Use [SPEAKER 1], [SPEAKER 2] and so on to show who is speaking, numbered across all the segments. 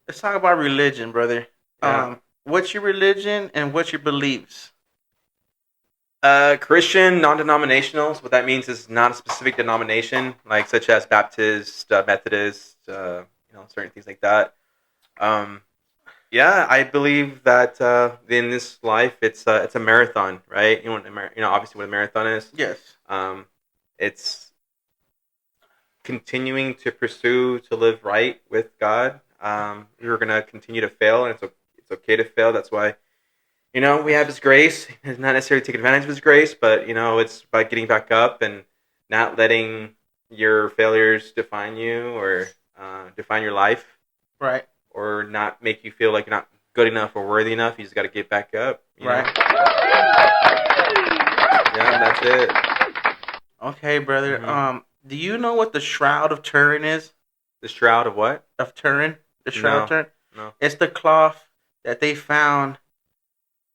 [SPEAKER 1] let's talk about religion, brother.
[SPEAKER 2] Yeah.
[SPEAKER 1] What's your religion and what's your beliefs?
[SPEAKER 2] Christian, non-denominational. So what that means is not a specific denomination, like such as Baptist, Methodist, certain things like that. Um, yeah, I believe that in this life, it's a marathon, right? Obviously what a marathon is.
[SPEAKER 1] Yes.
[SPEAKER 2] Um, it's continuing to pursue to live right with God. We're gonna continue to fail, and it's okay to fail. That's why we have His grace. It's not necessarily take advantage of His grace, but it's about getting back up and not letting your failures define you or define your life,
[SPEAKER 1] Right.
[SPEAKER 2] or not make you feel like you're not good enough or worthy enough. You just got to get back up.
[SPEAKER 1] Right.
[SPEAKER 2] Yeah, that's it.
[SPEAKER 1] Okay, brother.
[SPEAKER 2] Hmm.
[SPEAKER 1] Do you know what the Shroud of Turin is?
[SPEAKER 2] The shroud of what?
[SPEAKER 1] Of Turin? The Shroud of
[SPEAKER 2] No,
[SPEAKER 1] Turin?
[SPEAKER 2] no.
[SPEAKER 1] It's the cloth that they found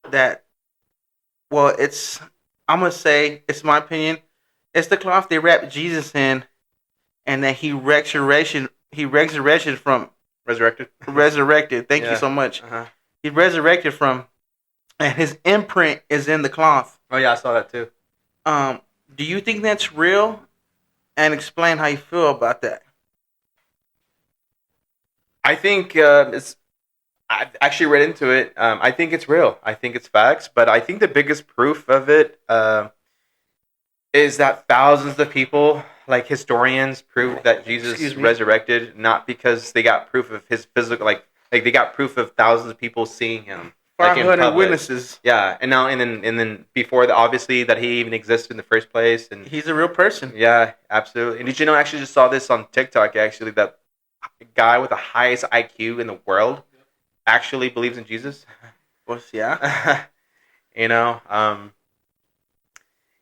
[SPEAKER 1] that, well, I'm going to say, it's my opinion, it's the cloth they wrapped Jesus in and that he resurrected from,
[SPEAKER 2] Resurrected.
[SPEAKER 1] resurrected. Thank you
[SPEAKER 2] Yeah.
[SPEAKER 1] so much.
[SPEAKER 2] Uh huh.
[SPEAKER 1] He resurrected from, and his imprint is in the cloth.
[SPEAKER 2] Oh yeah, I saw that too.
[SPEAKER 1] Um, do you think that's real? And explain how you feel about that.
[SPEAKER 2] I think it's. I've actually read into it. I think it's real. I think it's facts. But I think the biggest proof of it is that thousands of people, like historians, prove that Jesus
[SPEAKER 1] Excuse me.
[SPEAKER 2] resurrected, not because they got proof of his physical, like they got proof of thousands of people seeing him, like in
[SPEAKER 1] 500
[SPEAKER 2] public.
[SPEAKER 1] witnesses.
[SPEAKER 2] Yeah, and then before that, obviously that he even existed in the first place, and
[SPEAKER 1] He's a real person.
[SPEAKER 2] yeah, absolutely. And did you know? I actually just saw this on TikTok. Actually, that guy with the highest IQ in the world actually believes in Jesus.
[SPEAKER 1] Well, yeah.
[SPEAKER 2] you know,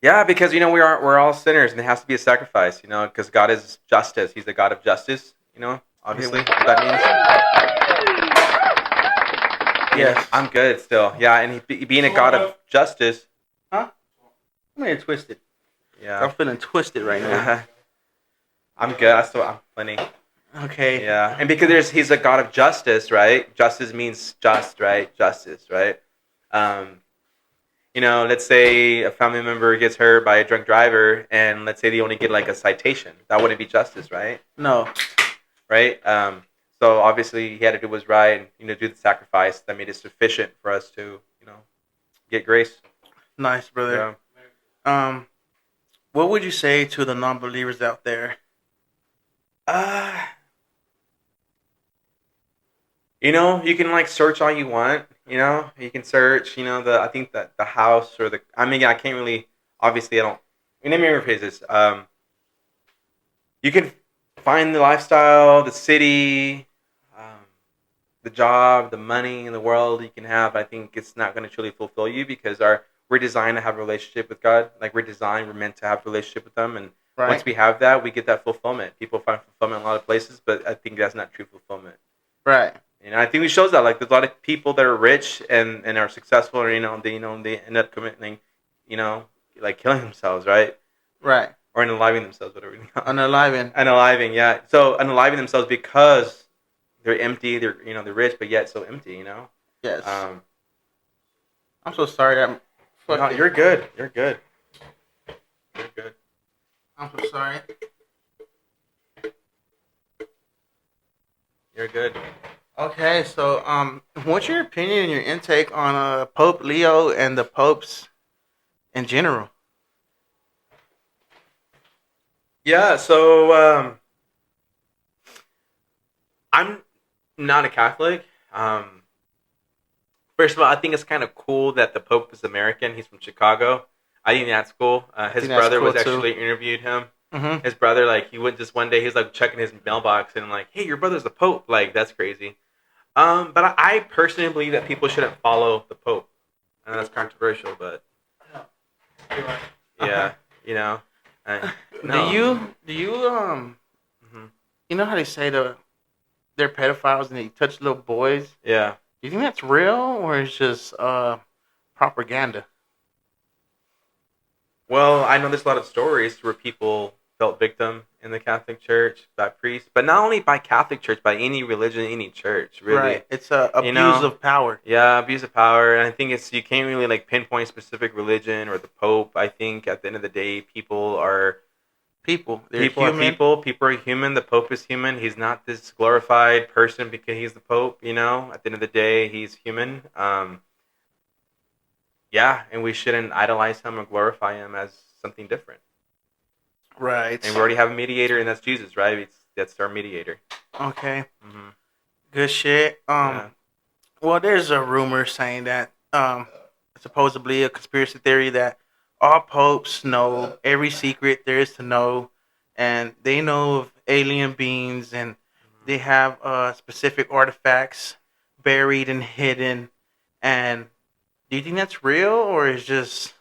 [SPEAKER 2] yeah, because we're all sinners, and there has to be a sacrifice. Because God is justice. He's the God of justice. Obviously, what that means.
[SPEAKER 1] Yes.
[SPEAKER 2] I'm good still. Yeah, and being a God of justice.
[SPEAKER 1] Huh? I'm getting twisted.
[SPEAKER 2] Yeah.
[SPEAKER 1] I'm feeling twisted right now.
[SPEAKER 2] I'm good. I'm plenty.
[SPEAKER 1] Okay.
[SPEAKER 2] Yeah, and because he's a God of justice, right? Justice means just, right? Justice, right? Um, let's say a family member gets hurt by a drunk driver, and let's say they only get like a citation. That wouldn't be justice, right?
[SPEAKER 1] No.
[SPEAKER 2] Right. So obviously he had to do what was right, and do the sacrifice that made it sufficient for us to get grace.
[SPEAKER 1] Nice, brother.
[SPEAKER 2] Yeah.
[SPEAKER 1] Um, what would you say to the non-believers out there?
[SPEAKER 2] Uh, you can like search all you want. You can search. I think that the house or the. I mean, I can't really. Obviously, I don't. Let me rephrase this. You can find the lifestyle, the city, um, the job, the money in the world you can have. I think it's not going to truly fulfill you because we're designed to have a relationship with God. Like we're meant to have a relationship with them, and once
[SPEAKER 1] Right.
[SPEAKER 2] we have that, we get that fulfillment. People find fulfillment in a lot of places, but I think that's not true fulfillment.
[SPEAKER 1] Right.
[SPEAKER 2] I think it shows that like there's a lot of people that are rich and are successful, or they end up committing, you know, like killing themselves, right?
[SPEAKER 1] Right.
[SPEAKER 2] Or unaliving themselves, whatever.
[SPEAKER 1] Unaliving.
[SPEAKER 2] Unaliving, yeah. So unaliving themselves because they're empty. They're rich, but yet so empty.
[SPEAKER 1] Yes.
[SPEAKER 2] Um,
[SPEAKER 1] I'm so sorry that.
[SPEAKER 2] no, you're good. You're good. You're good.
[SPEAKER 1] I'm so sorry.
[SPEAKER 2] You're good.
[SPEAKER 1] Okay, so what's your opinion and your intake on Pope Leo and the popes in general?
[SPEAKER 2] Yeah. So I'm not a Catholic. First of all, I think it's kind of cool that the Pope is American. He's from Chicago. I think that's cool. His
[SPEAKER 1] think that's
[SPEAKER 2] brother
[SPEAKER 1] cool
[SPEAKER 2] was
[SPEAKER 1] too.
[SPEAKER 2] actually interviewed him.
[SPEAKER 1] Mm-hmm.
[SPEAKER 2] His brother, like, he went just one day. He was like checking his mailbox and like, hey, your brother's the Pope. Like, that's crazy. But I personally believe that people shouldn't follow the Pope. I know that's controversial, but yeah, you know. No.
[SPEAKER 1] Do you
[SPEAKER 2] Hmm.
[SPEAKER 1] you know how they say they're pedophiles and they touch little boys?
[SPEAKER 2] Yeah.
[SPEAKER 1] Do you think that's real or it's just propaganda?
[SPEAKER 2] Well, I know there's a lot of stories where people felt victim in the Catholic Church by priests, but not only by Catholic Church, by any religion, any church, really.
[SPEAKER 1] Right. It's a
[SPEAKER 2] You
[SPEAKER 1] abuse
[SPEAKER 2] know?
[SPEAKER 1] of power.
[SPEAKER 2] Yeah, abuse of power, and I think it's you can't really like pinpoint specific religion or the Pope. I think at the end of the day, people are
[SPEAKER 1] They're
[SPEAKER 2] people are
[SPEAKER 1] human.
[SPEAKER 2] people. People are human. The Pope is human. He's not this glorified person because he's the Pope. You know, at the end of the day, he's human. Yeah, and we shouldn't idolize him or glorify him as something different.
[SPEAKER 1] Right.
[SPEAKER 2] And we already have a mediator, and that's Jesus, right? That's our mediator.
[SPEAKER 1] Okay.
[SPEAKER 2] Hmm.
[SPEAKER 1] Good shit.
[SPEAKER 2] Yeah.
[SPEAKER 1] Well, there's a rumor saying that supposedly a conspiracy theory that all popes know every secret there is to know, and they know of alien beings, and they have specific artifacts buried and hidden. And do you think that's real or is just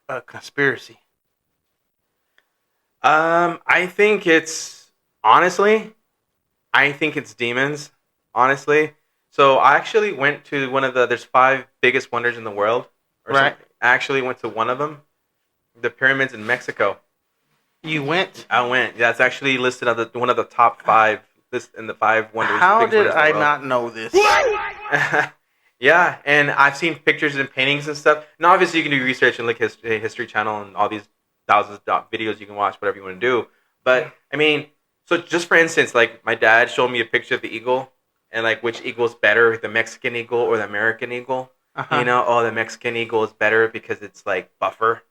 [SPEAKER 1] a conspiracy?
[SPEAKER 2] I think it's honestly, I think it's demons. Honestly, so I actually went to one of the. There's five biggest wonders in the world, or
[SPEAKER 1] Right.
[SPEAKER 2] something. I actually went to one of them, the pyramids in Mexico.
[SPEAKER 1] You went.
[SPEAKER 2] I went. That's actually listed on one of the top five list in the five wonders.
[SPEAKER 1] How
[SPEAKER 2] biggest
[SPEAKER 1] did
[SPEAKER 2] wonders in the
[SPEAKER 1] I
[SPEAKER 2] world.
[SPEAKER 1] not know this?
[SPEAKER 2] Yeah, and I've seen pictures and paintings and stuff. And obviously, you can do research and look History Channel and all these thousands of videos you can watch, whatever you want to do. But I mean, so just for instance, like my dad showed me a picture of the eagle and like which eagle is better, the Mexican eagle or the American eagle.
[SPEAKER 1] Uh-huh.
[SPEAKER 2] You know, oh, the Mexican eagle is better because it's like buffer.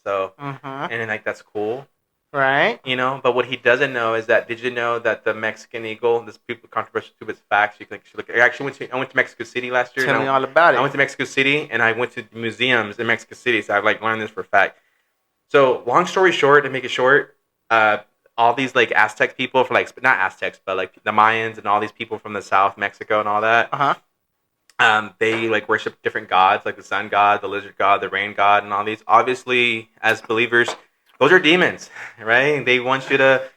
[SPEAKER 2] So,
[SPEAKER 1] Uh-huh.
[SPEAKER 2] and then like that's cool.
[SPEAKER 1] Right.
[SPEAKER 2] You know, but what he doesn't know is that did you know that the Mexican eagle, this people controversial to its facts, you can actually look. I went to Mexico City last year.
[SPEAKER 1] Tell me all about it.
[SPEAKER 2] I went to Mexico City and I went to museums in Mexico City, so I've like learned this for a fact. So long story short, to make it short, all these like Aztec people for like not Aztecs, but like the Mayans and all these people from the South Mexico and all that. They like worship different gods, like the sun god, the lizard god, the rain god, and all these. Obviously, as believers, those are demons, right? They want you to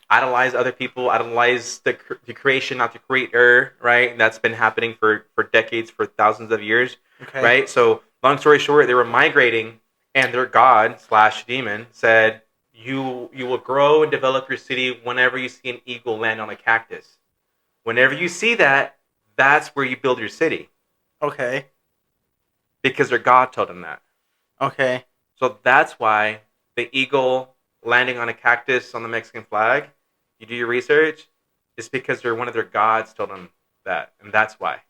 [SPEAKER 2] idolize other people, idolize the creation, not the creator, right? That's been happening for decades, for thousands of years,
[SPEAKER 1] Okay.
[SPEAKER 2] right? So, long story short, they were migrating, and their god / demon said, "You will grow and develop your city whenever you see an eagle land on a cactus. Whenever you see that, that's where you build your city."
[SPEAKER 1] Okay.
[SPEAKER 2] Because their god told them that.
[SPEAKER 1] Okay.
[SPEAKER 2] So that's why the eagle landing on a cactus on the Mexican flag, you do your research, is because one of their gods told them that, and that's why.